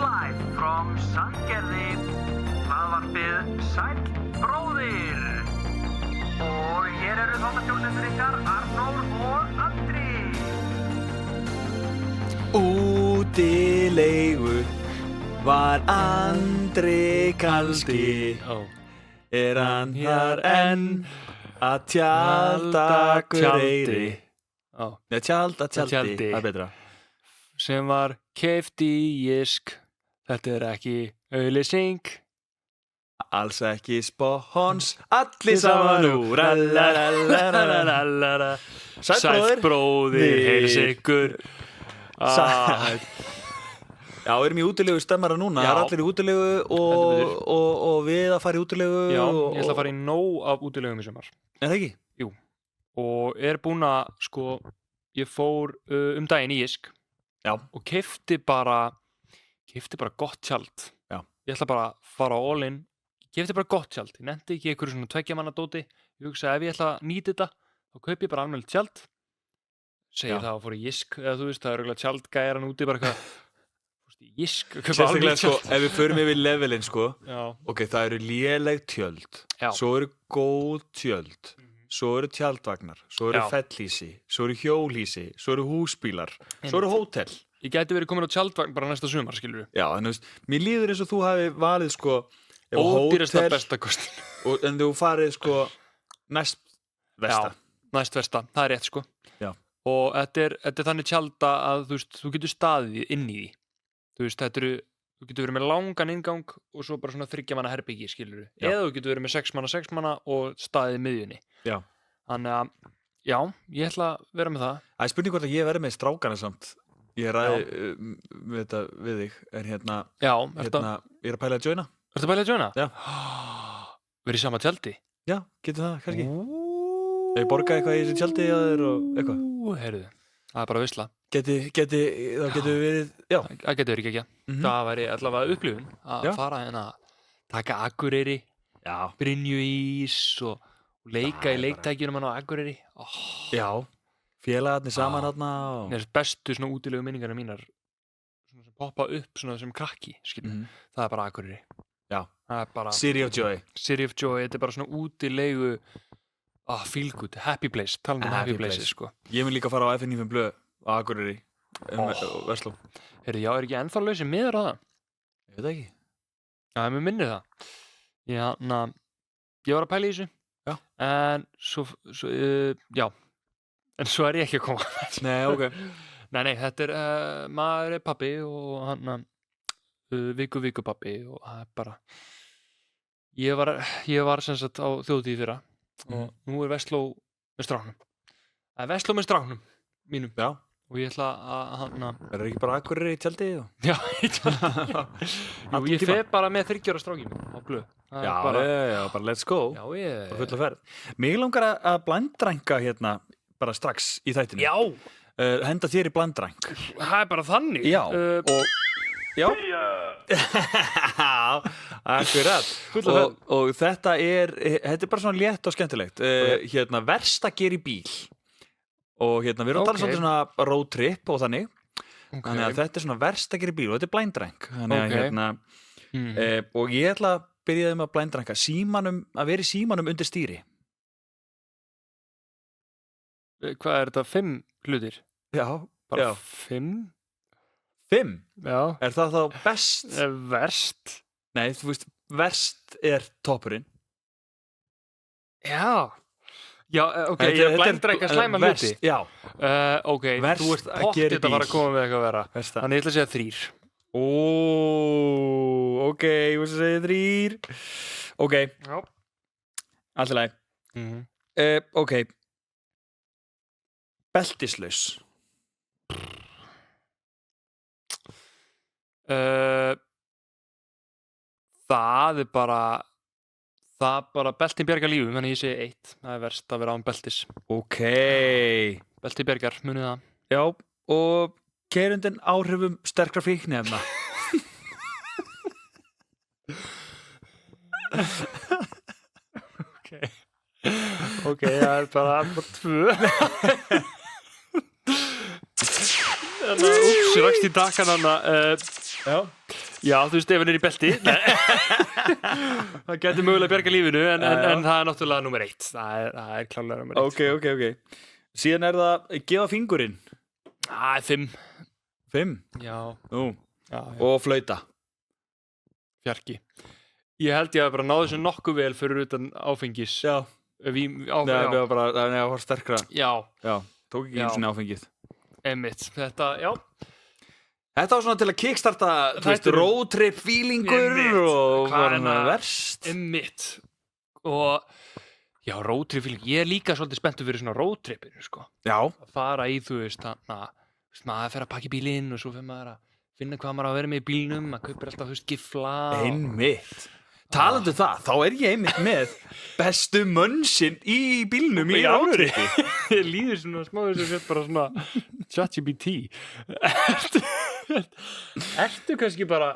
live from Sandgerði, hlaðvarpið Sæll bróðir. Og hér eru þáttastjórnendur ykkar, Arnór og Andri. Útilegu var Andri kannski, hann þar enn að tjalda Akureyri. Nei, tjaldi, það er betra. Sem var keypt í Jysk. Þetta er ekki auglýsing. Alls ekki spons, allir saman úr. Sæll bróðir, heils ykkur. Já, við erum í útilegu stemmara núna. Það er allir í útilegu og við að fara í útilegu. Já, ég ætla að fara í nóg af útilegum í sumar. Er það ekki? Jú. Og er búin að, ég fór daginn í Jysk. Já. Og keypti bara gott tjald. Já. Ég ætla bara að fara all in. Ég keypti bara gott tjald. Ég nefndi ekki einhverju svona 2 manna dóti. Ég hugsaði ef ég ætla að nýta þetta, þá kaupi ég bara almennt tjald. Segi það að fór í Jysk, eða þú veist, það er örugglega tjaldgæjaran úti bara eitthvað. Jysk, sérstaklega ef við förum yfir levelin Já. Ok, það eru léleg tjöld. Já. Svo eru góð tjöld. Svo eru tjaldvagnar, svo eru fellhýsi, svo eru hjólhýsi, svo eru húsbílar, svo eru hótel. Ég gæti verið komin á tjaldvagn bara næsta sumar, skilur við. Já, en þú veist, mér líður eins og þú hafi valið ódýrasta besta kostin. En þú farið næst versta. Já, næst versta, það er rétt Já. Og þetta er þannig tjalda að þú getur staðið inn í því. Þú veist, þú getur verið með langan inngang og svo bara svona 3 manna herbyggi, skilur við. Eða þú getur verið með 6 manna og staðið í miðjunni. Já. Þannig að, já, ég ætla að vera með það. Það er spurning hvort að ég verði með strákana samt. Ég ræði við þig, en ég er að pæla að joina. Ertu að pæla að joina? Já. Verið í sama tjaldi? Já, getur það, kannski. Ef ég borga eitthvað í þessu tjaldi að þér og eitthvað. Heyrðu, það er bara visla. Þá getur við verið, já. Það getur verið ekki. Það væri allavega upplifun að fara hérna að taka Akureyri, Brynju ís og leika í leiktækjunum hann á Akureyri. Já, félagarnir saman þarna. Það er bestu svona útilegu minningarna mínar sem poppa upp svona sem krakki, skilur. Það er bara Akureyri. Já, það er bara City of Joy. City of Joy, þetta er bara svona útilegu feel good, happy place, talandi happy places, Ég mun líka fara á F95 blöð á Akureyri, Versló. Heyrðu, já, er ekki ennþá lausir miðar á það? Ég veit ekki. Já, mér minnir það. Ég var að pæla í þessu. Já. En svo en svo er ég ekki að koma. Nei, ok. Nei, þetta er, maður er pabbi og hann viku pabbi og það er bara, ég var sem sagt á þjóðtíð fyrra og nú er Versló með stráknum. Það er Versló með stráknum mínum. Já. Og ég ætla að Er það ekki bara Akureyri í tjaldi? Já, í tjaldi. Jú, ég fer bara með 30 ára strákinu á blöð. Já, bara let's go. Já, bara fulla ferð. Mig langar að blanddrænka hérna bara strax í þættinu. Já. Henda þér í blanddrænk. Það er bara þannig. Já, Já. Akkurat. Og þetta er bara svona létt og skemmtilegt. Verst að gera í bíl. Og við erum að tala svona road trip og þannig. Þannig að þetta er svona verst að gera í bíl og þetta er blinddrænk. Þannig að og ég ætla að byrja að blinddrænka að vera í símanum undir stýri. Hvað er þetta? 5 hlutir? Já. Bara 5? 5? Já. Er það þá best? Verst? Nei, þú veist, verst er toppurinn. Já. Já, ok, ég er blinddrænka slæma hluti. Já. Ok, verst þú ert pottþétt að fara að koma með eitthvað að vera. Þannig ég ætla að segja 3. Ok, ég ætla að segja 3. Ok. Já. Allt í lagi. Ok. Beltislaus. Það er bara beltin bjargar lífum, þannig ég segi 1. Það er verst að vera án beltis. Ok. Belti bjargar, munið það. Já, og keyrundin áhrifum sterkra fíkniefna. Ok, það er bara 2. Þannig að, ég rakst í dakan hana. Já. Já, þú veist, ef hann í belti það getur mögulega að bjarga lífinu en það náttúrulega nummer 1 það er klárlega nummer 1 Ok. Síðan það gefa fingurinn 5 Já, og flauta fjarki Ég held ég að bara náðu þessu nokkuð vel fyrir utan áfengis við var bara sterkra tók ekki einu sinni áfengið Einmitt, þetta var svona til að kickstarta roadtrip feelingur og var verst Einmitt og roadtrip feeling ég er líka svolítið spenntur fyrir svona roadtripinu sko. Að fara í þú veist maður fer að pakka í bílinn og svo fer maður að finna hvað maður að vera með í bílnum maður kaupir alltaf þú veist gifla Einmitt Talandi það, þá er ég einmitt með bestu mönnsinn í bílnum í roadtripi Ég líður svona smá þess að þetta bara svona ChatGPT Ertu kannski bara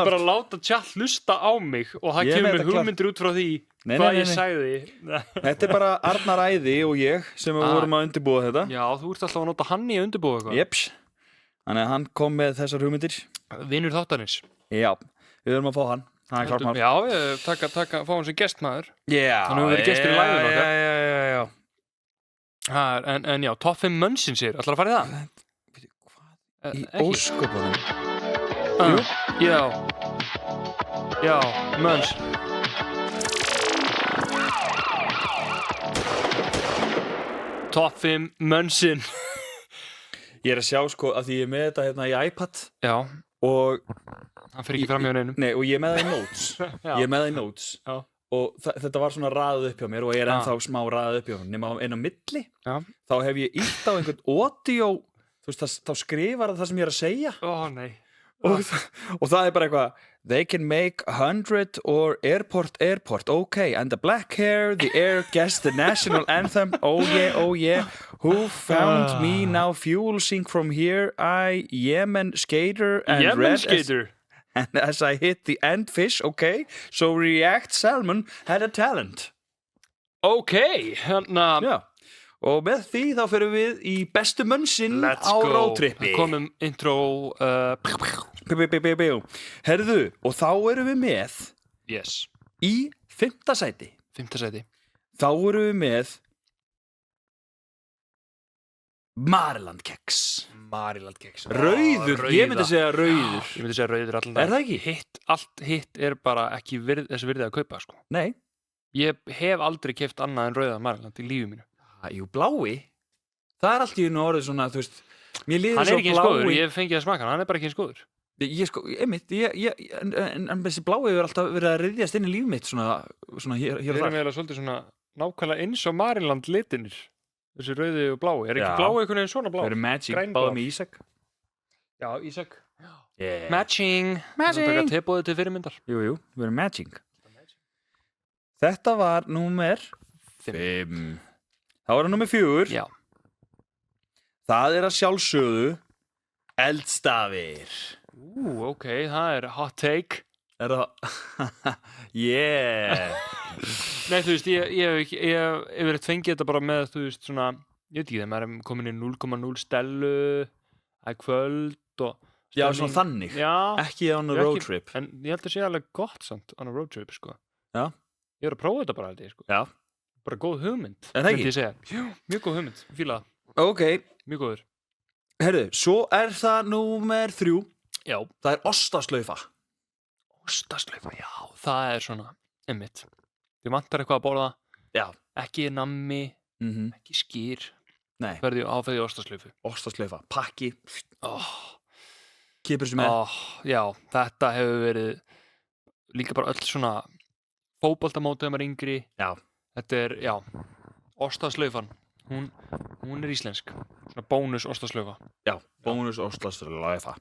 bara láta chat hlusta á mig og það kemur hugmyndir út frá því hvað ég sagði Þetta er bara Arnar Æði og ég sem við vorum að undirbúa þetta Já, þú ert alltaf að nota hann í að undirbúa eitthvað Jeps, þannig að hann kom með þessar hugmyndir Vinur þáttarins Já, við verðum að fá hann Það er klart maður Já, fá hann sem gestmaður Já Hann hefur verið gestur í læginu okkar Já En já, top 5 mönnsins ætlar að fara í það? Hvað í ósköpunum? Já, mönns Top 5 mönnsin Ég er að sjá sko að því ég er með þetta hérna í iPad Já og hann fer ekki fram hjá neinum Nei, og ég er með það í notes og þetta var svona raðað upp hjá mér og ég er ennþá smá raðað upp hjá mér nema inn á milli þá hef ég ítt á einhvern audio þú veist, þá skrifar það sem ég er að segja nei og það er bara eitthvað They can make 100 or airport okay and the black hair the air guess the national anthem oh yeah who found me now fuel sink from here I Yemen skater and red skater and as I hit the end fish okay so react salmon had a talent hérna og með því þá fyrir við í bestu mönnsinn á roadtripi komum intro Herðu, og þá erum við með í 5. sæti þá erum við með Maryland-keks Rauður, ég myndi segja rauður allan dag Er það ekki? Allt hitt er bara ekki þessi virði að kaupa sko. Nei Ég hef aldrei keypt annað en rauða Maryland í lífi mínu Jú, blái Það er allt í einu orðið svona, þú veist Mér líður Hann svo er ekki eins góður, ég hef fengið að smaka hann er bara ekki eins góður En þessi blái hefur alltaf verið að ryðjast inn í líf mitt svona hér og þar Við erum eiginlega svolítið svona nákvæmlega eins og Maryland litinir Þessi rauði og blái Er ekki blái einhvern veginn svona blá? Það eru matching, báðum í Ísak Já, Ísak Matching Það taka tebóðið til fyrirmyndar Jú, við erum matching Þetta var númer 5 Það var númer 4 Já Það er að sjálfsögðu eldstafir ok, það er hot take Er það Yeah Nei, þú veist, ég hef verið fengið þetta bara með, þú veist, svona ég veit ekki þegar maður er komin í 0,0 stellu það er kvöld og Já, svona þannig Ekki on a road trip En ég held að sé alveg gott samt on a road trip, sko Já Ég er að prófa þetta bara held ég, sko Já Bara góð hugmynd Er það ekki? Jú, mjög góð hugmynd, fíla það Ok Mjög góður Herðu, svo er það númer 3 Já Það er ostaslaufa já, það er svona einmitt Þið vantar eitthvað að borða Já Ekki nammi, ekki skýr Nei Ferði áfæði ostaslaufa Pakki Kipur sem Já, þetta hefur verið líka bara öll svona fótboltamótið maður yngri Já Þetta er, ostaslaufan hún er íslensk svona bónus ostaslaufa Já, bónus ostaslaufa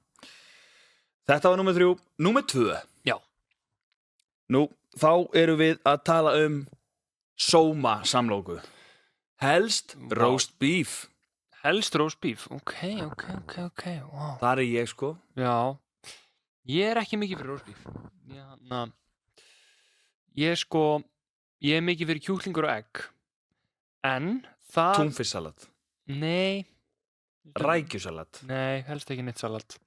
Þetta var númer 3 Númer 2 Já Nú, þá erum við að tala Sóma samlóku Helst roast beef ok wow. Það er ég sko Já Ég er ekki mikið fyrir roast beef Ég er mikið fyrir kjúklingur og egg En það Túnfisksalat Nei Rækjusalat. Nei, helst ekki neitt salat.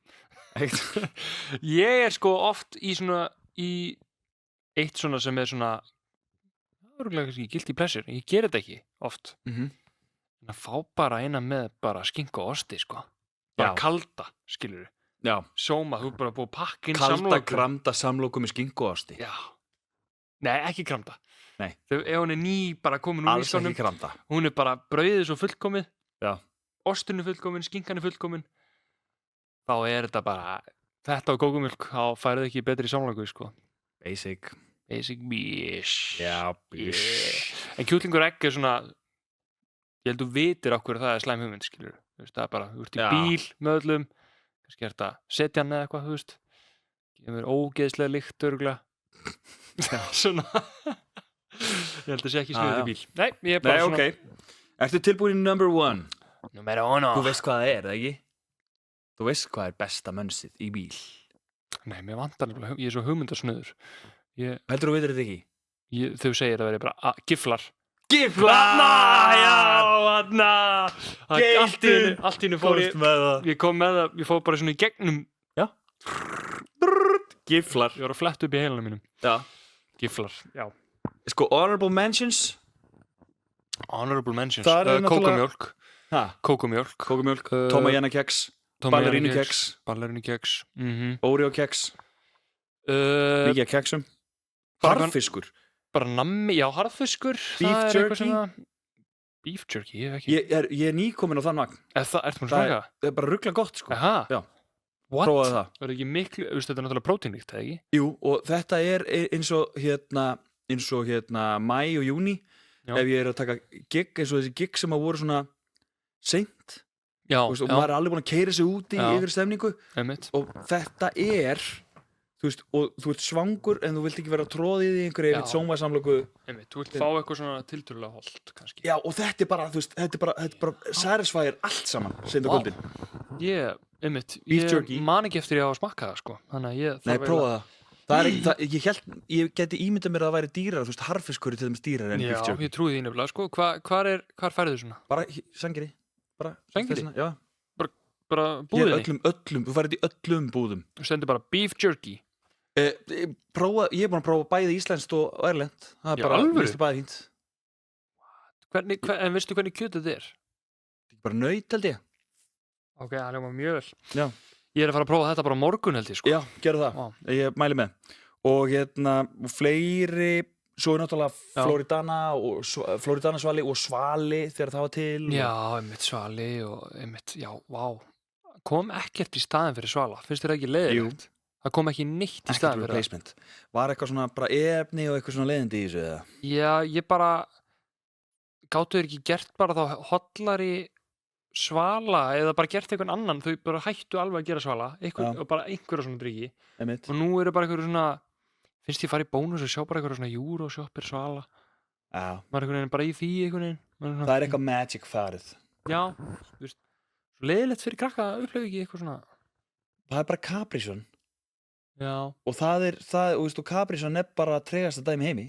Ég sko oft í eitt svona sem svona örugglega kannski guilty pleasure. Ég geri þetta ekki oft. En að fá bara eina með bara skinku og osti, sko. Bara kalda, skilurðu. Já. Sóma, þú bara búið að pakka inn samloku. Kalda kramda samloku með skinku og osti. Já. Nei, ekki kramda. Nei. Ef hún ný bara komin úr ísskáp. Alls ekki kramda. Hún bara brauðið svo fullkomið. Já. Osturinn fullkomin, skinkan fullkomin. Þá þetta bara, þetta og kókumjólk, þá færið ekki betri samloku, sko. Basic bish. Já, bish. En kjúklingur egg svona, ég held þú vitir okkur það slæm hugmynd, skilur. Þú veist, það bara, þú ert í bíl með öllum, kannski þetta setja hann eða eitthvað, þú veist. Ég verið ógeðslega lykt, örugglega. Svona. Ég held að sé ekki sniðið í bíl. Nei, ég bara svona. Nei, ok. Ertu tilbúin í number 1? Nummer 1. Þú veist hvað það eða ekki? Þú veist hvað besta mönsið í bíl? Nei, mér vantar nefnilega, ég svo hugmyndasnöður. Heldur þú veitir þetta ekki? Þau segir að vera bara giflar. Giflar! Þarna! Allt í hennu fór ég kom með það, ég fór bara svona í gegnum. Já. Giflar. Ég var að fletta upp í heilanum mínum. Já. Giflar, já. Sko, honorable mentions. Kókumjólk. Kókumjólk. Tómajenna keks. Ballerínu keks. Oreo keks. Mikið keksum. Harðfiskur. Bara nammi, já, harðfiskur. Beef jerky. Beef jerky, ég hef ekki. Ég nýkomin á þann vagn. Ertu búin að smaka? Það bara ruggla gott, sko. Aha. Já. What? Prófaðu það. Það ekki miklu, þetta náttúrulega prótínríkt, eða ekki? Jú, og þetta eins og mæ og júní. Ef ég að taka gig, eins og þessi gig sem að voru svona seint. Já, og maður alveg búin að keyra sig út í yfir stemningu. Og þetta þú veist, og þú ert svangur en þú vilt ekki vera tróðið í einhverju sómasamlöku. Þú vilt fá eitthvað svona tiltölulega hollt, kannski. Já, og þetta bara, þú veist, þetta bara satisfyir allt saman, seint á kvöldin. Ég man ekki eftir ég á að smakka það, sko. Nei, prófa það. Ég geti ímyndað mér að það væri dýrar, þú veist, harðfiskur er til dæmis dýrar en beef jerky. Já, ég trúi því nefnilega, sko. Hvar færðu þau svona? Bara Sandgerði. Sandgerði? Já. Bara búðinni? Þú færði í öllum búðum. Þú stendur bara beef jerky. Ég er búin að prófa bæði íslenskt og erlent. Það bara, alvöru? Bæði fínt. En veistu hvernig kjötið þið er? Bara naut, held ég. Ok, það hljómar mjög vel. Já. Ég er að fara að prófa þetta bara morgun, held ég, sko. Já, gerðu það. Ég mæli með. Og fleiri, svo náttúrulega Floridana svali og svali þegar það var til. Já, einmitt svali og einmitt, já, vá. Kom ekkert í staðin fyrir svala. Finnst þér ekki leiðilegt? Það kom ekki neitt í staðin fyrir það. Var eitthvað svona bara efni og eitthvað svona leiðindi í þessu eða? Já, ég bara gátu þér ekki gert bara þá hollari svala eða bara gert einhvern annan, þau bara hættu alveg að gera svala og bara einhverja svona drykki og nú eru bara einhverju svona finnst ég fara í bónus og sjá bara einhverju svona Euroshopper svala maður einhvern veginn bara í því einhvern veginn það eitthvað magic farið já, þú veist, svo leiðilegt fyrir krakka að upplifa ekki eitthvað svona það bara Capri Sun já og það og veist, Capri Sun bara tregast að dæmi heimi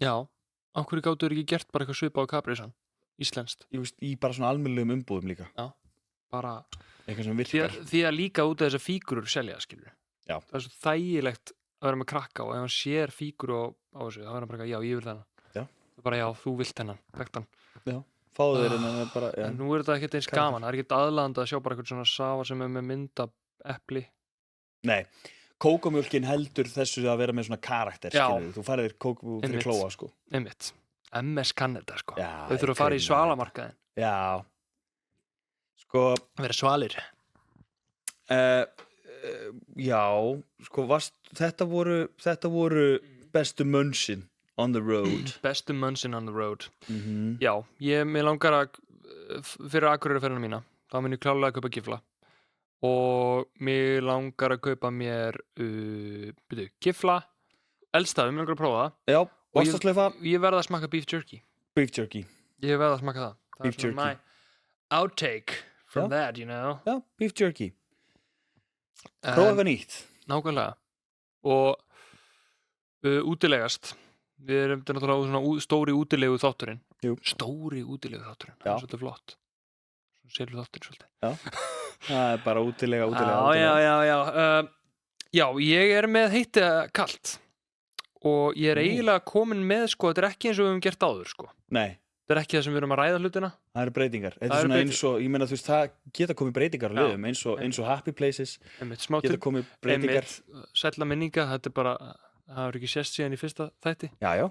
já, á hverju gátu þér ekki gert bara eitthvað svipað á Capri Sun íslenskt í bara svona almennilegum umbúðum líka já, bara eitthvað sem virkar því að líka út af þessar fígurur selja, skilur já. Það er svo þægilegt að vera með krakka og ef hann sér fíguru á þessu þá er hann bara, já, ég vil þennan já. Bara, já, þú vilt þennan, þekkt hann já, fáðu þér en bara já. En nú er þetta ekkert eins gaman, það er ekkert aðlaðandi að sjá bara eitthvað svona safa sem er með mynda epli nei, kókomjólkin heldur þessu að vera með svona karakter, skilur þú færðir kókomjólk fyrir klóa, sko einmitt MS kann þetta, sko já, þau þurfa að fara í svalamarkaðin já sko vera svalir já, sko þetta voru bestu mönsin on the road bestu mönsin on the road já, mér langar að fyrir Akureyraferðina mína þá mun ég klárlega að kaupa gifla og mér langar að kaupa mér gifla elstafi, mér langar að prófa það já og ég verða að smaka beef jerky ég verða að smaka það beef er svona my outtake from that, you know já, beef jerky prófa eitthvað nýtt nákvæmlega og útilegast við erum náttúrulega svona stóri útilegu þátturinn jú. Stóri útilegu þátturinn það er svolítið flott selur þáttur svolítið. Það bara útilega. Já, ég með heitt eða kalt og ég eiginlega komin með, sko, þetta ekki eins og við höfum gert áður, sko. Nei. Þetta ekki það sem við erum að ræða hlutina. Það eru breytingar. Þetta svona eins og, ég meina, þú veist, það geta komið breytingar á liðum, eins og Happy Places, geta komið breytingar. Sælla minninga, þetta bara, það hefur ekki sést síðan í fyrsta þætti. Já.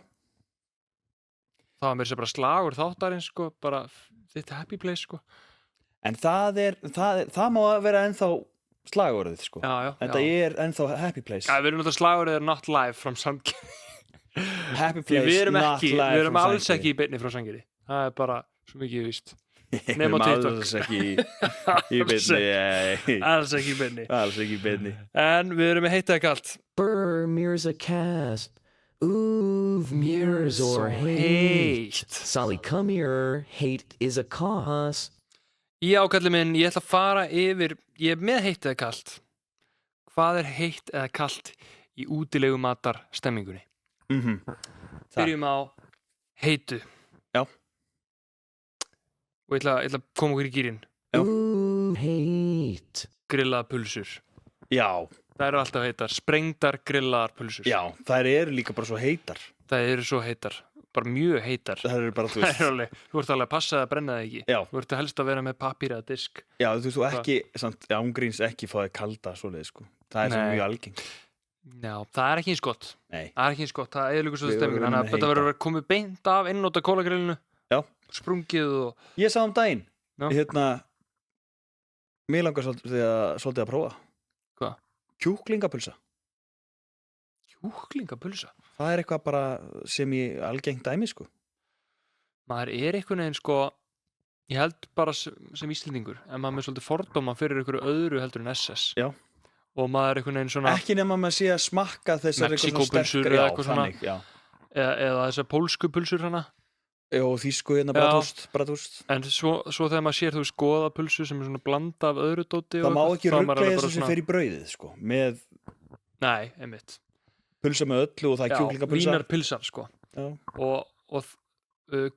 Það var mér sem bara slagur þáttarins, sko, bara þitt Happy Place, sko. En það má vera ennþá slagorðið, sko. Já. Þetta ennþá Happy Place. Já, við erum náttúrulega slagorðið not live from Sandgerði. Happy Place, not live from Sandgerði. Við erum alls ekki í beinni frá Sandgerði. Það bara svo mikið víst. Nema TikTok. Alls ekki í beinni. Alls ekki í beinni. En við erum með heitt eða kalt. Mirrors a cast. Ooh, mirrors or hate. Sally, come here. Hate is a cause. Já, kallið minn, ég ætla að fara yfir, ég með heitt eða kalt. Hvað heitt eða kalt í útilegu matar stemmingunni? Byrjum á heitu. Já. Og ég ætla að koma okkur í gírinn. Heit. Grillaðar pulsur. Já. Það eru alltaf heitar. Sprengdar grillaðar pulsur. Já, þær eru líka bara svo heitar. Það eru svo heitar. Bara mjög heitar. Það eru bara, þú veist. Þú ert alveg að passa að brenna það ekki. Já. Þú ert helst að vera með pappír eða disk. Já, þú ekki, samt, ángríns ekki fá þig kalda svoleiðis, sko. Það er sem mjög algengt. Já, það er ekki eins gott. Nei. Það er ekki eins gott. Það er líka svo stemming. Þannig að þetta verður að koma beint af innóta kólagrillinu. Já. Sprungið og... Ég sá daginn. Mér langar svolítið að prófa. Hvað? Kjúklingapulsa. Kjúklingapulsa? Það er eitthvað bara sem ég algengt dæmi, sko. Maður einhvern veginn, sko, ég held bara sem Íslendingur, en maður með svolítið fordóma fyrir einhverju öðru heldur en SS. Já. Og maður einhvern veginn svona... Ekki nema maður sé að smakka þessar Mexíkópulsur eða eitthvað svona. Já. Eða þessar pólsku pulsur hana. Og þýsku bratwurst. En svo þegar maður sér, þú veist, goðapulsu sem er svona blanda af öðru dóti. Það má ekki rugla þessu sem fer í brauðið, sko. Með... Nei, einmitt. Pulsa með öllu og það kjúklingapulsa. Já, vínarpilsar, sko. Já. Og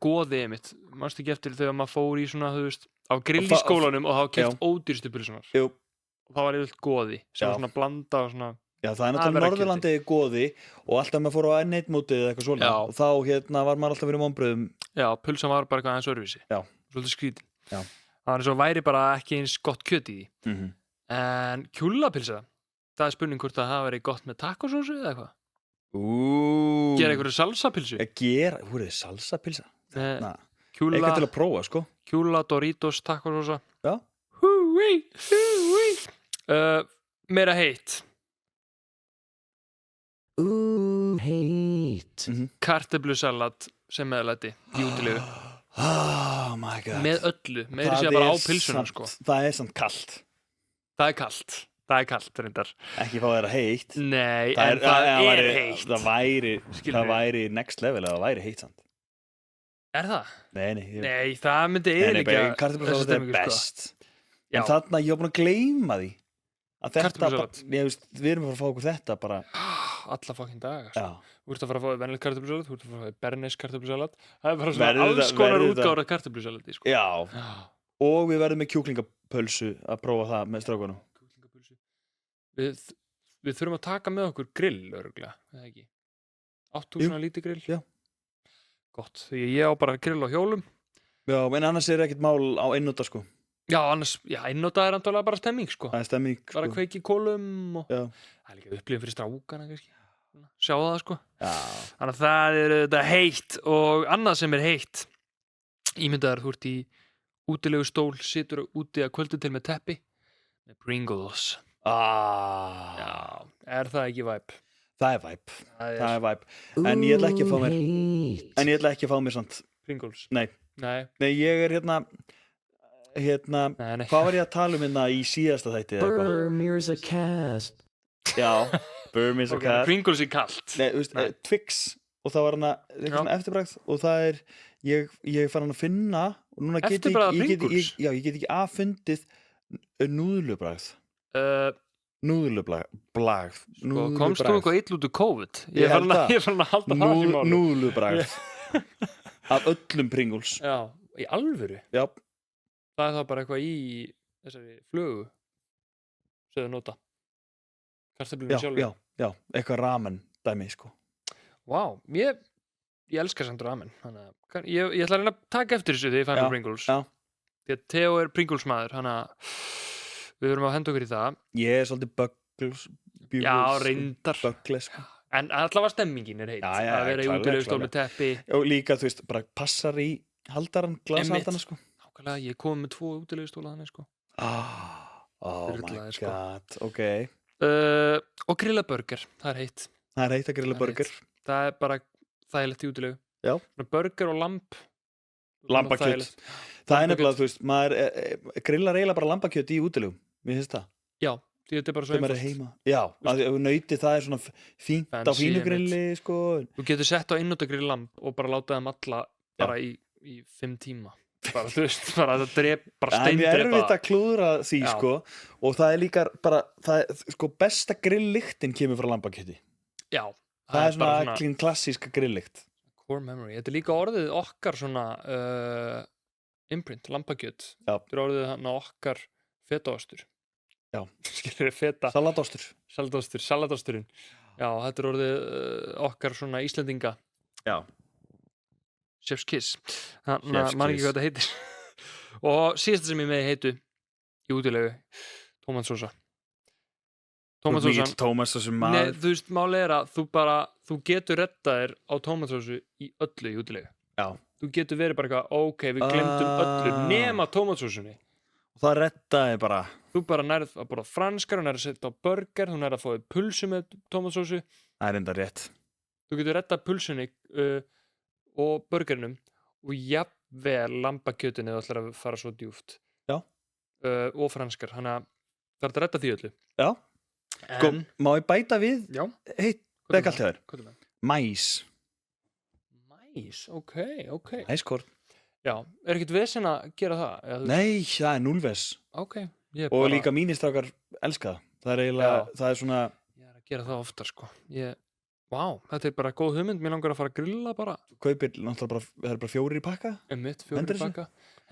goði einmitt. Manstu ekki eftir þegar maður fór í svona, þú veist, á grill í skólanum og hafa keypt ódýrstu pulsunar. Jú. Og það var yfirleitt goði sem var svona blanda og svona... Já, það er náttúrulega Norðurlandi goði og alltaf maður fór á N1 mótið eða eitthvað svona. Já. Og þá var maður alltaf verið vonbrigðum. Já, pulsan var bara eitthvað aðeins öðruvísi. Já. Svolítið skrítin. Já. Það var eins og væri bara ekki eins gott kjöt í því. En kjúllapilsa, það er spurning hvort það væri gott með tacosósu eða eitthvað. Gera einhverju salsapilsu? Húr er salsapilsa? Kjúlla. Eitthvað til að prófa, sko. Kjúlla, Doritos, tacosósa. Já. Meira heitt. Heit. Kartöflusalat sem meðlæti í útilegu. Oh my god. Með öllu, meiri sé bara á pilsuna, sko. Það er samt kalt. Það er kalt, reyndar. Ekki fá þeirra heitt. Nei, en það er heitt. Það væri next level að það væri heitt samt. Er það? Nei, það myndi eyðileggja kartöflusalat er best. En þarna, ég var búin að gleyma því að þetta bara, við erum að fara að fá okkur þetta bara alla fucking daga, sko. Þú ert að fara að fá venilegt kartöflusalat, þú ert að fara að fá bernes kartöflusalat. Það er bara svona alls konar útgára kartöflusalati, sko. Já. Og við verðum með kjúklingapulsu að prófa það með strákunum. Kjúklingapulsu. Við þurfum að taka með okkur grill, örugglega, eða ekki? Áttu svona lítið grill? Já. Gott, því ég á bara grill á hjólum. Já, en annars er ekkert mál á einnota, sko. Já, einnota er antalega bara stemming, sko. Það er stemming, sko. Bara kveiki kólum og... Já. Það er líka upplifin fyrir strákana, kannski. Sjá það, sko. Já. Þannig að það er þetta heitt og annað sem er heitt. Ímyndaðar, þú ert í útilegu stól, situr úti að kvöldu til með teppi með Pringles. Já, er það ekki væp? Það er væp. En ég ætla ekki að fá mér samt. Pringles? Nei, ég er Nei. Hvað var ég að tala hérna í síðasta þætti? Mirrors a cast. Já, Burmese a cast. Pringles er kalt. Nei, þú veist, Twix og það var hana eitthvað eftirbragð og það er ég fann hann að finna og núna get ég get ekki affundið núðlubragð. Núðlubragð. Sko, komst þú eitthvað ill út úr COVID? Ég fann að halda það í máli. Núðlubragð. Af öllum Pringles. Já, í alvöru? Já. Það er þá bara eitthvað í þessari flugu sem þau nota. Kartöflunum sjálfur. Já, eitthvað ramen dæmi, sko. Vá, ég elska samt ramen. Þannig að ég ætla að reyna að taka eftir þessu þegar ég fæ mér Pringles. Já. Því að Theo Pringles maður, þannig að við verum að henda okkur í það. Ég svolítið Buggles. Já, reyndar. Buggles, sko. En allavega stemmingin heit. Já, að vera í útilegustól með teppi. Og líka, þú veist, bara passar í haldaran, glasahaldana, sko. Nákvæmlega, ég kom með 2 útilegistóla þannig, sko. Oh my god, ok. Og grilla burger, það er heitt. Það er heitt að grilla burger. Það er bara þægilegt í útilegu. Já. Burger og Lambakjöt. Það er nefnilega, þú veist, maður grillar eiginlega bara lambakjöt í útilegum. Mér finnst það. Já, því þetta er bara svo einfalt. Já, að nauti það er svona fínt á fínu grilli, sko. Þú getur sett á einnótagrill lamb og bara láta þeim alla bara í 5 tíma. Bara, þú veist, bara það bara steindrepa. Það er erfitt að klúðra því, sko. Og það er líka bara, sko, besta grilllyktin kemur frá lambakjöti. Já. Það er svona klassíska grilllykt. Core memory. Þetta er líka orðið okkar svona imprint, lambakjöt. Já. Þetta er orðið hann okkar fetaostur. Já. Skilur feta. Salatosturinn. Já, þetta er orðið okkar svona Íslendinga. Já. Chef's Kiss. Þannig að man ekki hvað þetta heitir. Og síðasta sem ég með heitu í útilegu, tómatsósa. Tómatsósu maður. Nei, þú veist, málið er að þú getur reddað þér á tómatsósu í öllu í útilegu. Já. Þú getur verið bara eitthvað, ok, við glemdum öllu nema tómatsósunni. Og það reddaði bara. Þú bara nærið að borða franskar, þú nærið að setja á burger, þú nærið að fáið pulsu með tómatsósu. Það er enda rétt. Þú getur reddað pulsunni og burgerinum og jafnvel lambakjötunni þú ætlar að fara svo djúft. Já. Og franskar, þannig að það er að redda því öllu. Já. Sko, má ég bæta við? Já. Heitt, það er kallt hjá þér. Mæs. Mæs, ok. Mæskorn. Já, er ekkert vesen að gera það? Nei, það er núlves. Ok. Og líka mínir strákar elska það. Það er eiginlega, það er svona... Ég er að gera það oftar, sko. Vá, þetta er bara góð hugmynd. Mér langar að fara að grilla bara. Kaupir, náttúrulega bara, það er bara 4 í pakka. 4 í pakka.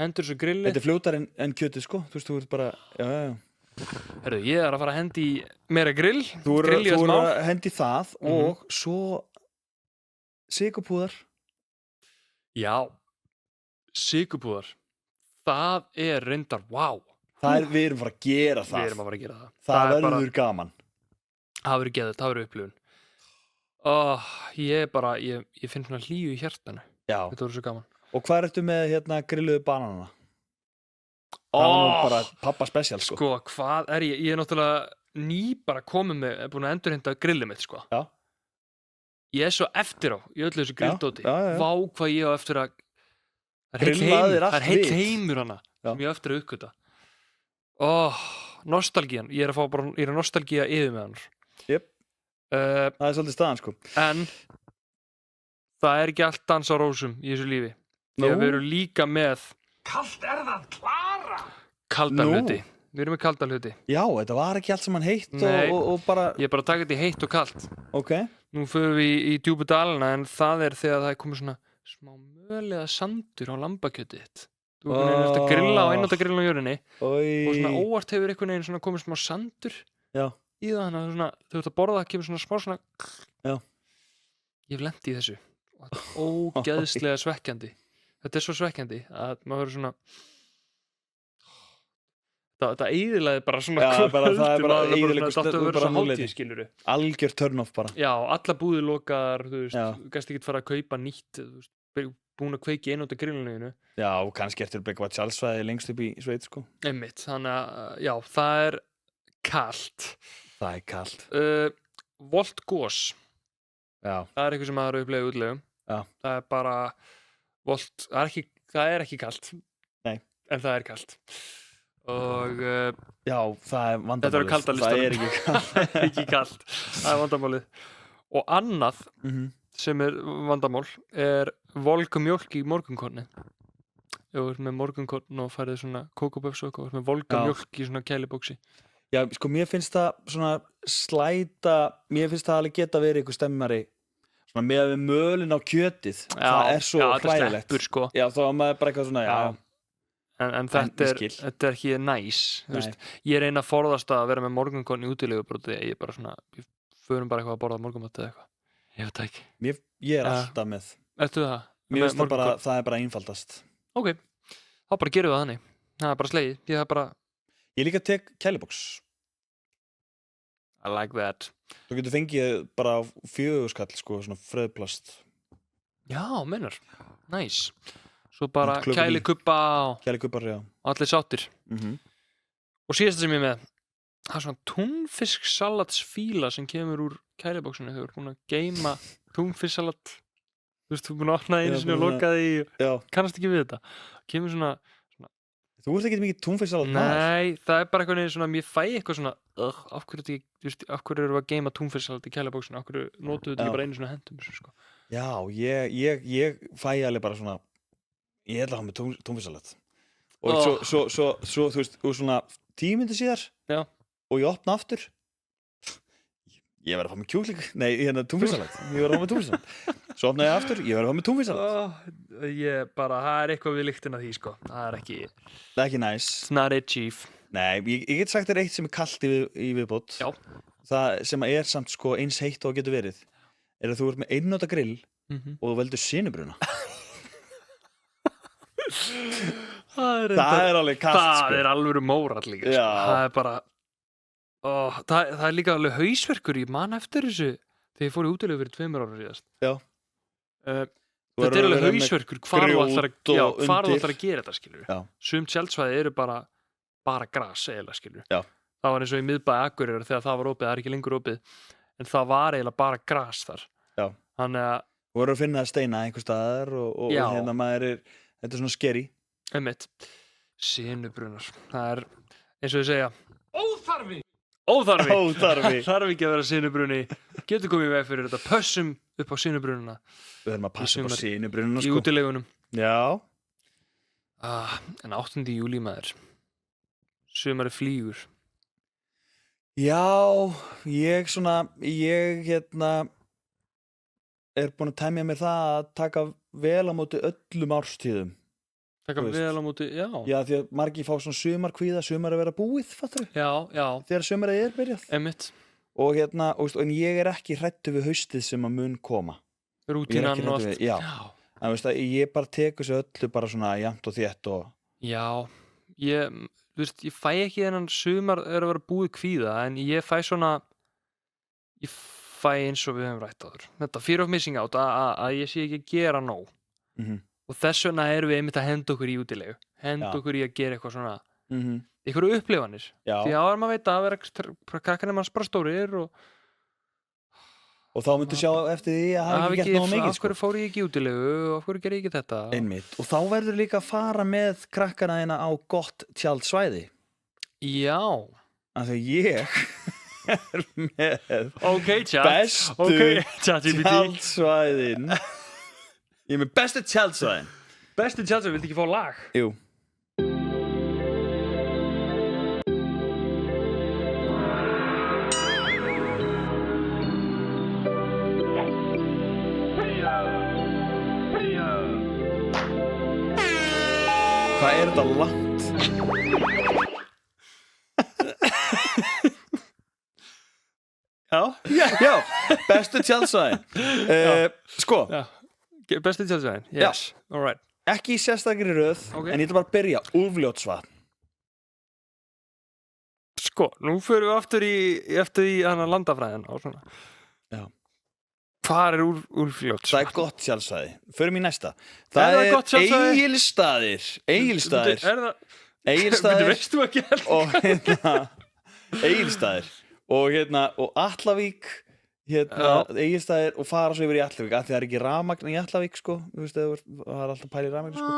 Hendur þessu grilli. Þetta er fljótar en kjötið, sko. Þú veist, þú ert bara, já. Herðu, ég er að fara að hendi meira grill. Þú er að hendi það og svo sykurpúðar. Já, sykurpúðar. Það er reyndar, við erum bara að gera það. Við erum að fara að gera það. Það verður gaman. Það verður geðvægt, það verður upplifun. Ég finn svona hlýju í hjartanu. Já. Þetta verður svo gaman. Og hvað ertu með hérna grilluðu bananana? Það var nú bara pappa special, sko. Sko, hvað er ég? Ég er náttúrulega bara búin að endurheimta grillið mitt, sko. Já. Ég er svo eftir á í öllu þessu grilldóti. Já. Vá hvað ég á eftir að grillaðir allt það er heill heimur hana sem ég á eftir að uppgöta. Nostalgían. Ég er að nostalgía yfir með hann. Jep. Það er svolítið staðan, sko. En það er ekki allt dans á rósum í þessu lífi. Við erum líka með Kalt er það, Klara! Kalda hluti. Við erum með kalda hluti. Já, þetta var ekki allt saman heitt og bara... Ég er bara að taka þetta í heitt og kalt. Ok. Nú förum við í djúpu dalina en það er þegar það er komið svona smá mögulega sandur á lambakjötið þitt. Þú er einhvern veginn að grilla á einnóta grilla á jörðinni og svona óvart hefur einhvern veginn svona komið smá sandur í það. Þannig að svona, þú ert að borða það kemur svona smá svona... Já. Ég hef lent í þessu. Og þetta er ógeðslega svekkjandi. Þetta er svo svekkjandi að maður verður svona þetta eyðilegði bara svona það er bara eyðilegur þetta átti að vera svo hátíð, skilurðu. Algjör turn off bara. Já, alla búðir lokaðar, þú veist, þú gæst ekki fara að kaupa nýtt, þú veist, búin að kveiki einnóta grillinu. Já, og kannski eftir að eitthvað sjálfsvæði lengst upp í sveit, sko. Einmitt, þannig að, já, það er kalt. Það er kalt. Volt gos. Já. Það er eitthvað sem maður upplegið útlegum. Já. Það er bara volt, það er ekki kalt. Nei. En það er kalt. Og já, það er vandamálið. Þetta eru kalda listanum. Það er ekki kalt. Ekki kalt. Það er vandamálið. Og annað sem er vandamál er volga mjólk í morgunkorni. Ef þú ert með morgunkorn og færið svona kókópöfs og eitthvað, með volga mjólk í svona kælibóksi. Já, sko, mér finnst það svona mér finnst það alveg geta verið einhver stemmari svona með mölin á kjötið. Það er svo hræðilegt. Sleppur, sko. Já, þá er maður bara eitthvað svona, En þetta ég skil. er ekki næs ég reyna að forðast að vera með morgunkonni í útilegubróti ég er bara svona, við förum bara eitthvað að borða morgunmat eða eitthvað ég veit það ekki Ég er alltaf með Ertu það? Mér finnst það er bara einfaldast Ok, þá bara gerum við það þannig það er bara slegið, Ég líka tek kæliboks I like that Þú getur fengið bara 4 skall sko, svona fröðplast Já, meinar, næs Svo bara Klökkur í. kælikubba og Kælikubbar, já allir sáttir Og síðasta sem ég er með það er svona túnfisksalatsfíla sem kemur úr kælibóksinu þegar þú ert búin að geyma túnfisksalat þú veist, þú ert búin að opna einu sinni og loka því kannast ekki við þetta kemur svona Þú ert ekki mikið túnfisksalat Nei, það er bara eitthvað neður svona mér fæ eitthvað svona af hverju erum við að geyma túnfisksalat í kælibóksinu af hverju notuðu þetta ekki bara einu svona hendum sko. Já, ég fæ alveg bara svona ég ætla að hafa með túnfisksalat og svo þú veist og svona 10 mínútur síðar og ég opna aftur ég verð að fá með kjúkling nei, túnfisksalat ég verð að fá með túnfisksalat svo opna ég aftur, ég verð að fá með túnfisksalat ég bara, það er eitthvað við lyktina því sko það er ekki næs it's not it chief nei, ég get sagt þér eitt sem er kalt í viðbót það sem er samt sko eins heitt og getur verið er að þú ert með einnota grill og þú veldur sinubruna það er alveg kalt sko. Það er alveg mórall líka sko. Það er bara það er líka alveg hausverkur ég man eftir þessu þegar ég fór í útilegu fyrir 2 ára síðast þetta er alveg hausverkur hvar þú ætlar að gera þetta skilur sum tjaldsvæði eru bara gras eiginlega skilur það var eins og í miðbæ Akureyrar þegar það var opið, það er ekki lengur opið en það var eiginlega bara gras þar þannig að þú voru að finna steina einhver staðar og hérna maður þetta er svona skeri sinubrunar það er eins og ég segja Óþarfi þarf ekki að vera sinubruni getur komið í veg fyrir þetta pössum upp á sinubrununa við þurfum að passa upp á sinubrununa í útilegunum já en 8. júlí maður sumari flýgur já ég er búin að temja mér það að taka vel á móti öllum árstíðum taka vel á móti, já því að margir fá svona sumarkvíða sumar að vera búið, fattar þú? Já þegar sumarið er byrjað Einmitt. og en ég er ekki hræddur við haustið sem að mun koma rútínan og allt en veist að ég bara teku þessu öllu bara svona jafnt og þétt og já, ég fæ ekki þennan sumar er að vera búið kvíða en ég fæ svona ég fæ eins og við höfum rætt áður þetta fear of missing out að ég sé ekki að gera nóg og þess vegna erum við einmitt að henda okkur í útilegu henda okkur í að gera eitthvað svona einhverju upplifanir því að maður veit að vera krakkarnir manns bara stórir og þá myndu sjá eftir því að hafa ekki gert nóg mikið af hverju fór ég ekki í útilegu og af hverju ger ég ekki þetta einmitt, og þá verður líka að fara með krakkarna þína á gott tjaldsvæði já af því ég er með bestu tjaldsvæðin ég er með bestu tjaldsvæðin viltu ekki fá lag? Jú hvað er þetta langt? já bestu tjaldsvæðin sko bestu tjaldsvæðin, yes, alright ekki í sérstakri röð en ég ætla bara að byrja Úlfljótsvatn sko, nú förum við eftir í hana landafræðin og svona hvað er Úlfljótsvatn? það er gott tjaldsvæði, förum í næsta það er Egilsstaðir veistu ekki Egilsstaðir og Atlavík Egilsstaðir og fara svo yfir í Atlavík af því það er ekki rafmagn í Atlavík sko þú veist það er alltaf pæli rafmagn sko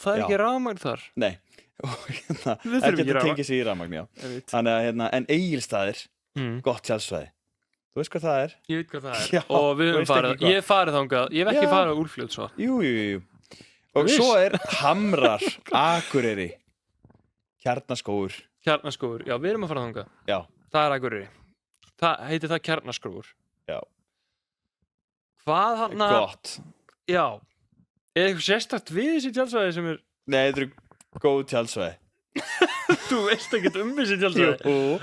það er ekki rafmagn þar nei ekki að tengja sig í rafmagn þannig að en Egilsstaðir gott tjaldsvæði þú veist hvað það er? Ég veit hvað það er og við höfum farið ég hef farið þangað ég hef ekki farið á Úlfljótsvatn jú og svo er Hamrar Akureyri Kjarnaskógur já við erum að fara þangað það er Akureyri það heitir það Kjarnaskógur já hvað hann gott já er eitthvað sérstakt við þessi tjaldsvæði sem er nei þetta eru góð tjaldsvæði? Þú veist ekkert þessi tjaldsvæði.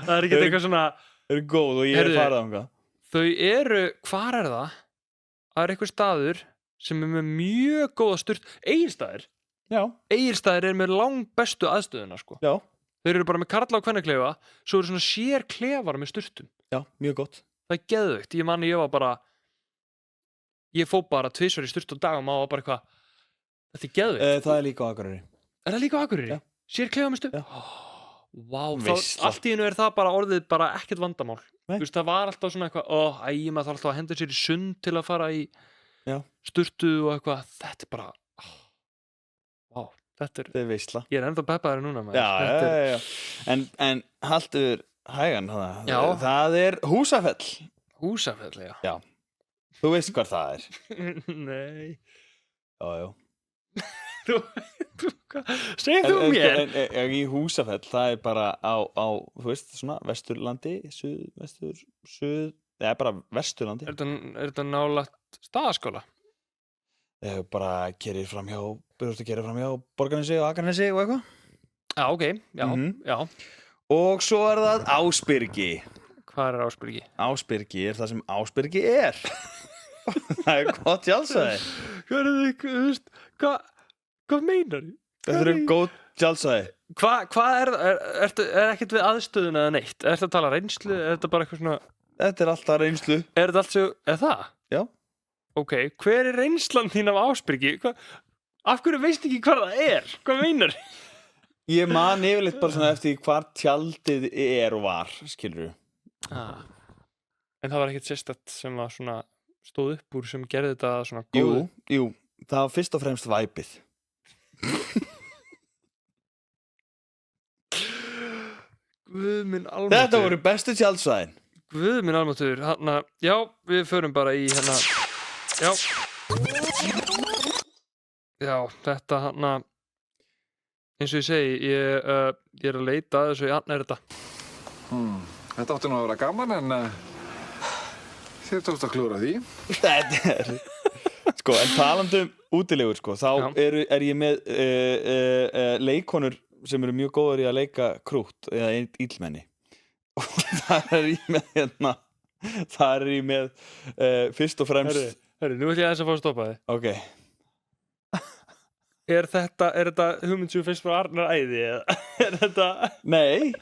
Það ekkert eitthvað svona... Þau eru góð og ég farið þangað. Þau eru, hvar það? Það eitthvað staður sem með mjög góða sturt. Egilsstaðir. Já. Egilsstaðir með langbestu aðstöðuna, sko. Já. Þeir eru bara með karla og kvennaklefa, svo eru svona sér klefar með sturtum. Já, mjög gott. Það geðveikt. Ég var bara... Ég fór bara 2 í sturt á dag og maður var bara eitthvað... Þetta geðveikt. Það líka á Akureyri. Það líka á Akureyri? Já. Sér klefa með sturtum? Já. Vá, allt í einu það bara orðið bara ekkert vandamál. Nei. Þú veist, það var alltaf svona eitthvað, maður þarf alltaf að henda sér í sund til að fara í sturtu og eitthvað. Þetta bara, vá, þetta er veisla. Ég ennþá peppaður núna, maður. Já. En haldur hægan, það Húsafell. Húsafell, já. Þú veist hvað það er? Nei. Já. Segðu mér. Í Húsafell, það er bara á þú veist, svona, Vesturlandi, bara Vesturlandi. Er þetta nálægt Staðaskóla? Bara kerir framhjá Borgarnesi og Akranesi og eitthvað. Já, ok, já. Og svo er það Ásbyrgi. Hvað er Ásbyrgi? Ásbyrgi er það sem Ásbyrgi er. Það er gott tjaldsvæði. Hvað meinar þú? Þetta eru góð tjaldsvæði. Hvað er ekkert við aðstöðuna eða neitt? Er þetta að tala reynslu? Er þetta bara eitthvað svona... Þetta er alltaf reynslu. Er þetta allt svo... Er það? Já. Ok, hver er reynslan þín af Ásbyrgi? Af hverju veist ekki hvað það er? Hvað meinar þú? Ég man yfirleitt bara svona eftir hvar tjaldið er og var, skilurðu. En það var ekkert sérstætt sem að svona stóð upp úr sem gerði þetta svona góð? Jú, það var fyrst og fremst væpið. Guð minn almáttugur. Þetta voru bestu tjaldsvæðin. Guð minn almáttugur. Já, við förum bara í Já, þetta eins og ég segi, ég er að leita að þessu er þetta. Þetta átti nú að vera gaman en þér tókst að klúra því. Þetta er... Sko, en talandum útilegur, sko, þá er ég með leikkonur sem eru mjög góðar í að leika krútt eða illmenni. Og þar er ég með fyrst og fremst... Hörru, nú ætlum ég aðeins að fá að stoppa þig. Ok. Er þetta hugmynd sem fyrst frá Arnar Æði, eða er þetta... Nei,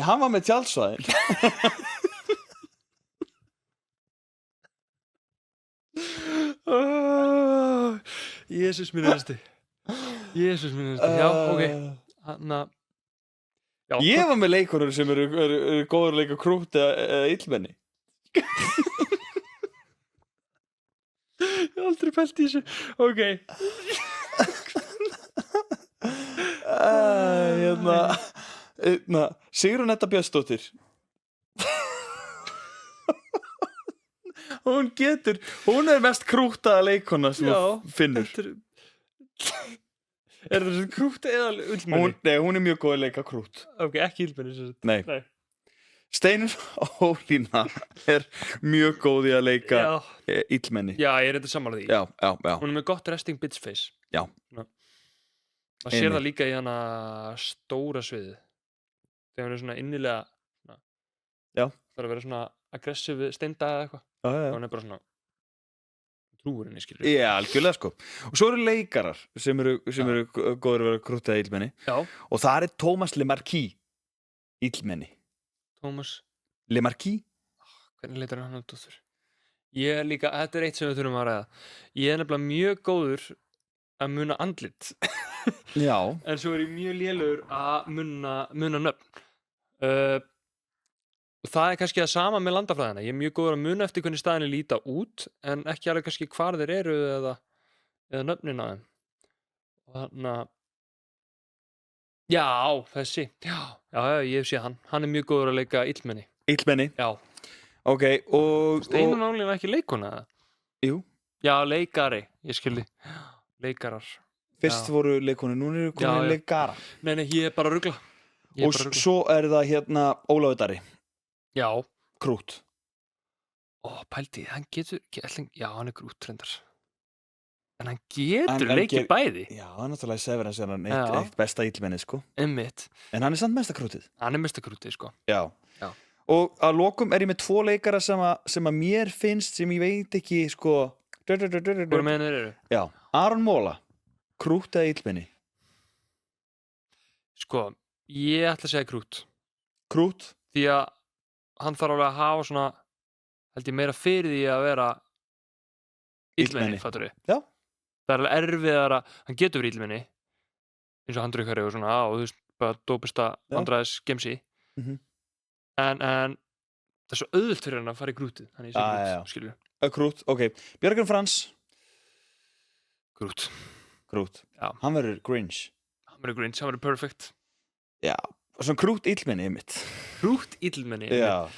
hann var með tjaldsvæðin. Jesús minn næsti. Já, ok. Ég var með leikonur sem eru góður að leika krútt eða illmenni. Ég hef aldrei pælt í þessu. Ok. Sigrún Edda Björnsdóttir. Hún er mest krúttaða leikona sem finnur. Er þetta krútt eða ullmenni? Nei, hún er mjög góð að leika krútt. Ok, ekki ullmenni. Nei. Steinunn Ólína er mjög góð í að leika illmenni. Já, ég er þetta sammála því. Já. Hún er með gott resting bitch face. Já. Það sér það líka í hana stóra sviðið. Þegar hún er svona innilega það er að vera svona aggressiv steinda eða eitthvað. Og hún er bara svona trúur henni, skilur. Já, algjörlega, sko. Og svo eru leikarar sem eru góður að vera krútt eða illmenni. Já. Og það er Thomas Lemarquis illmenni. Thomas Lemarquis? Hvernig leitar hann út úr? Ég er líka, þetta er eitt sem við þurfum að ræða. Ég er nefnilega mjög góður að muna andlit. Já. En svo er ég mjög lélegur að muna nöfn. Það er kannski það sama með landafræðina. Ég er mjög góður að muna eftir hvernig staðinni líta út, en ekki alveg kannski hvar þeir eru eða nöfnin á þeim. Og já, þessi. Já, ég hef séð hann. Hann er mjög góður að leika illmenni. Illmenni? Já. Ok, og... Steinunn Ólína ekki leikona, eða? Jú. Já, leikari, ég skildi. Leikarar. Fyrst voru leikonu, núna eru komin leikara. Nei, ég er bara að rugla. Og svo er það Ólafur Darri. Já. Krútt. Pældi, hann getur... Já, hann er krútt, reyndar. En hann getur En leikið bæði. Já, náttúrulega Severance er hann Já. eitt besta illmenni, sko. Einmitt. En hann er samt mesta krútið. Hann er mestakrútið, sko. Já. Og að lokum er ég með 2 leikara sem að mér finnst, sem ég veit ekki, sko... Hvor með þeir eru? Já, Aron Móla, krút eða illmenni? Sko, ég ætla að segja krút. Krút? Því að hann þarf alveg að hafa svona, held ég meira fyrir því að vera illmenni, fattur við? Já. Það er alveg erfiðara, hann getur verið illmenni, eins og handrukari og svona, og þú veist, bara dópista vandræðis gemsi. En það er svo auðvelt fyrir hann að fara í krútið, þannig ég sé krút, skilur við. Krút, ok. Björgvin Frans? Krút. Krút. Já. Hann verður Grinch. Hann verður Grinch, hann verður perfect. Já, svona krút illmenni mitt. Krút illmenni. Já.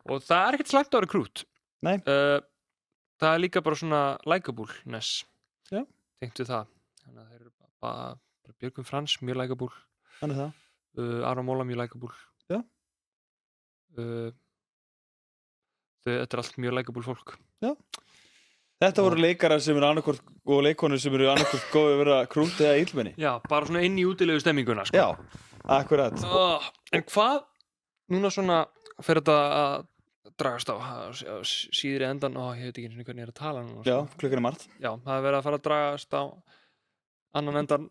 Og það er ekkert slæmt að vera krút. Nei. Það er líka bara svona likeableness. Já. Tengt við það. Þannig að þeir eru bara Björgvin Frans, mjög likeable. Þannig það. Aron Móla, mjög likeable. Já. Þetta er allt mjög likeable fólk. Já. Þetta voru leikarar sem eru annarkvort og leikonur sem eru annarkvort góðið að vera krút eða illmenni. Já, bara svona inn í útilegu stemminguna, sko. Já, akkurat. En hvað, núna svona fer þetta að dragast á síðri endan, ég veit ekki einu sinni hvernig ég er að tala núna. Já, klukkan er margt. Já, það er verið að fara að dragast á annan endan.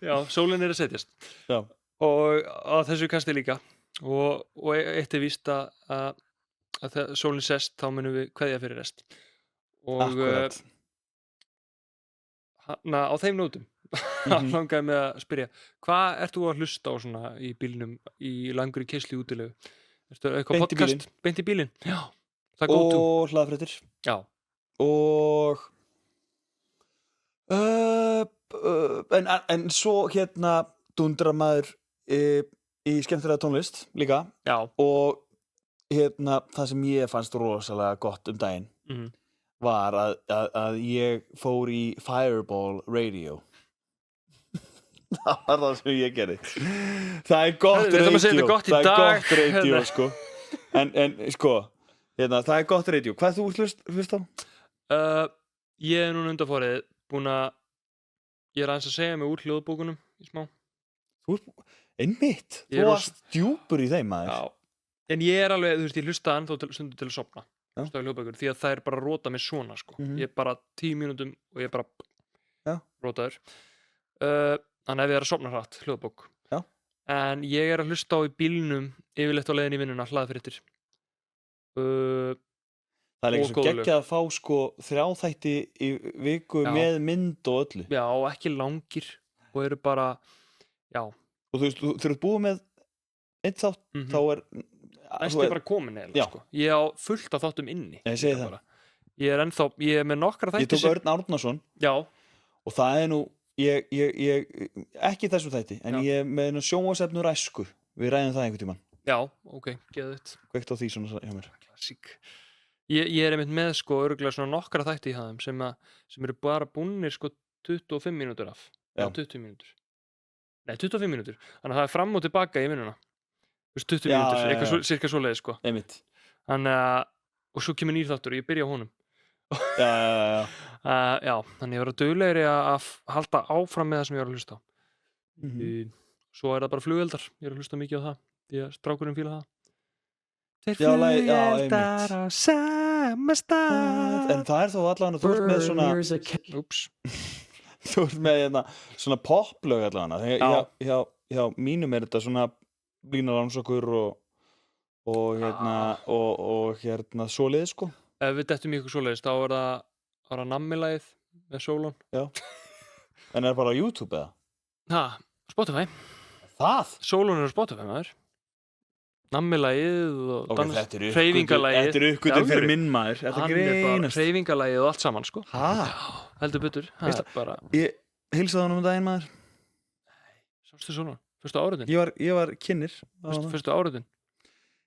Já, sólin er að setjast. Já. Og á þessu kasti líka. Og eitt er víst að þegar sólin sest, þá munum við kveðja fyrir rest. Og akkurat. á þeim nótum langaði mig að spyrja, hvað ert þú að hlusta á svona í bílnum í langri keislu útilegu? Ertu eitthvað Beint í podcast? Beint í bílinn? Já, það er góð tú. Og hlaðfréttir. Já. Og en svo hérna dundrar maður í skemmtilega tónlist líka. Já. Og hérna það sem ég fannst rosalega gott daginn var að ég fór í Fireball Radio. Það var það sem ég gerði. Það er gott radio. Það er gott gott radio, sko. En sko, hérna, það er gott radio. Hvað er þú hlust á? Ég er núna undanfarið búin að ég er aðeins að segja mig úr hljóðbókunum í smá. Einmitt? Þú varst djúpur í þeim, maður. Já. En ég er alveg, þú veist, ég hlusta ennþá stundum til að sofna. Hlusta á hljóðbækur, því að það er bara að róta mig svona, sko. Ég er bara 10 mínútum og ég er bara rótaður. Þannig ef ég er að sofna hratt, hljóðbók. Já. En ég er að hlusta á í bílnum yfirleitt á leiðin í vinnuna, hlaðfréttir. Það er ekki svo geggjað að fá sko 3 þætti í viku með mynd og öllu. Já, ekki langir og eru bara, já. Og þú veist, þegar þú ert búið með einn þátt, þá er... Næstu er bara komin eða, sko. Ég á fullt af þáttum inni. Ég segi það. Ég er með nokkra þætti. Ég tók Örn Árnason. Já. Og það er nú, ekki þessu þætti, en ég er með sjónvarpsefni úr æsku. Við ræðum það einhvern tímann. Já, ok, geðvitt. Kveikt á því svona hjá mér. Klassík. Ég er einmitt með sko örugglega svona nokkra þætti í þeim sem eru bara búnir sko 25 mínútur af. Já, 20 mínútur. Nei, 25 mínútur. Þannig að það er fram og tilbaka í vinnuna. 20 mínútur, eitthvað cirka svoleiðis sko. Einmitt. Þannig að, og svo kemur nýr þáttur og ég byrja á honum. Já, þannig ég var að duglegri að halda áfram með það sem ég var að hlusta á. Svo er það bara flugeldar. Ég er að hlusta mikið á það. Því að strákurinn fíla það. Þeir flugeldar á sama stað. En það er þó allavega, þú ert með svona... Úps. Þú ert með svona poplög allavega. Hjá mínum er þetta svona Lína Lansokkur og hérna svoleiðis sko. Ef við dettum í ykkur svoleiðis, þá er það Nammi-lagið með Sólon. Já. En er bara á YouTube eða? Spotify. Það? Sólon er á Spotify, maður. Nammi-lagið og hreyfingalagið. Þetta er uppgötun fyrir minn maður. Þetta greinast. Hreyfingalagið og allt saman, sko. Heldur betur. Ég heilsaði honum daginn, maður. Nei, sástu Sólon? Fyrstu áriðin? Ég var kynnir. Fyrstu áriðin?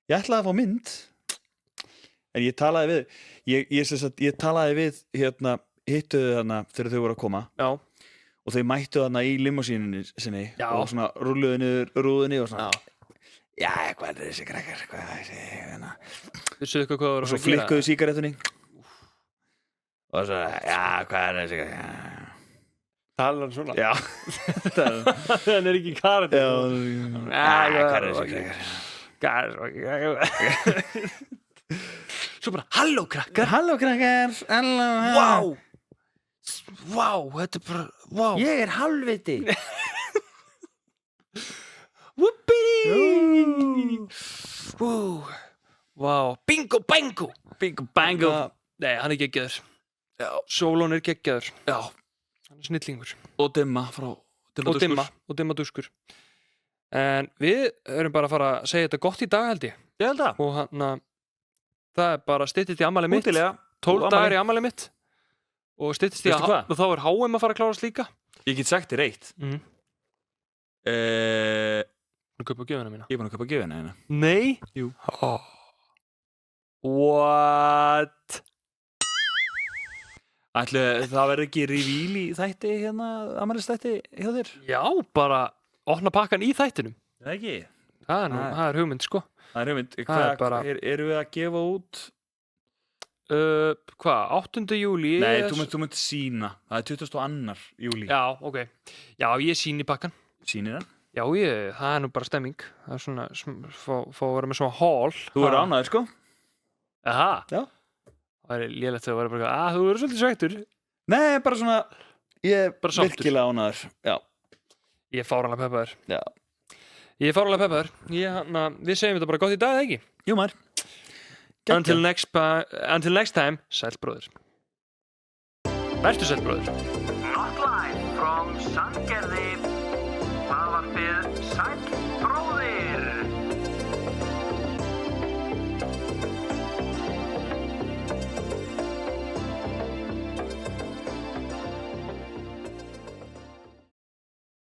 Ég ætlaði að fá mynd. En ég talaði við, ég talaði við hérna, hittuðu þarna þegar þau voru að koma. Já. Og þau mættu þarna í limósínunni sinni. Já. Og svona rulluðu niður rúðunni og svona. Já, hvað er þessi krakkar? Vissuðu eitthvað hvað það voru að gera? Og svo flikkuðu sígarettunni. og svo, já, hvað er þessi? Talar hann svona? Já. Hann er ekki karakter. Hvað er þessi? Svo bara, halló krakkar. Halló, krakkar. Halló. Vá. Vá, þetta er bara, vá. Ég er halvviti. Whoopie. Vá, bingo bango. Bingo bango. Nei, hann er geggjaður. Já. Sólon er geggjaður. Já. Hann er snillingur. Og dimma frá Og dimma duskur. En við erum bara að fara að segja þetta gott í dag held ég. Ég held það. Og hann að það er bara styttist í afmælið mitt. Útilega. 12 dagar í afmælið mitt. Og styttist í Veistu hvað? og þá er HM að fara að klárast líka. Ég get sagt þér eitt. Þú kaupa gjöfina mína. Ég er búin að kaupa gjöfina hérna. Nei? Jú. What? Ætli það verður ekki revíl í þætti hérna, afmælisþætti hjá þér? Já, bara opna pakkan í þættinum. Það ekki? Það er hugmynd, sko. Það er hugmynd. Það er bara- Erum við að gefa út? Hvað? 8. júlí? Nei, þú munt sína. Það er 22. júlí. Já, ok. Já, ég sýni pakkan. Sýnir það? Já, það er nú bara stemming. Það er svona, fá að vera með svona haul. Þú verður ánæður, sko? Aha. Já. Það er lélegt þegar það verður bara, þú verður svolítið sveittur. Nei, bara svona, ég er Bara sáttur. virkilega ánæður. Já. Ég er fáránlega peppaður. Já. Ég er fáránlega peppaður. Við segjum þetta bara gott í dag, eða ekki? Jú, maður. Until next time, sæll bróðir. Vertu sæll bróðir. Not live from Sandgerði. Það var fyrir sæll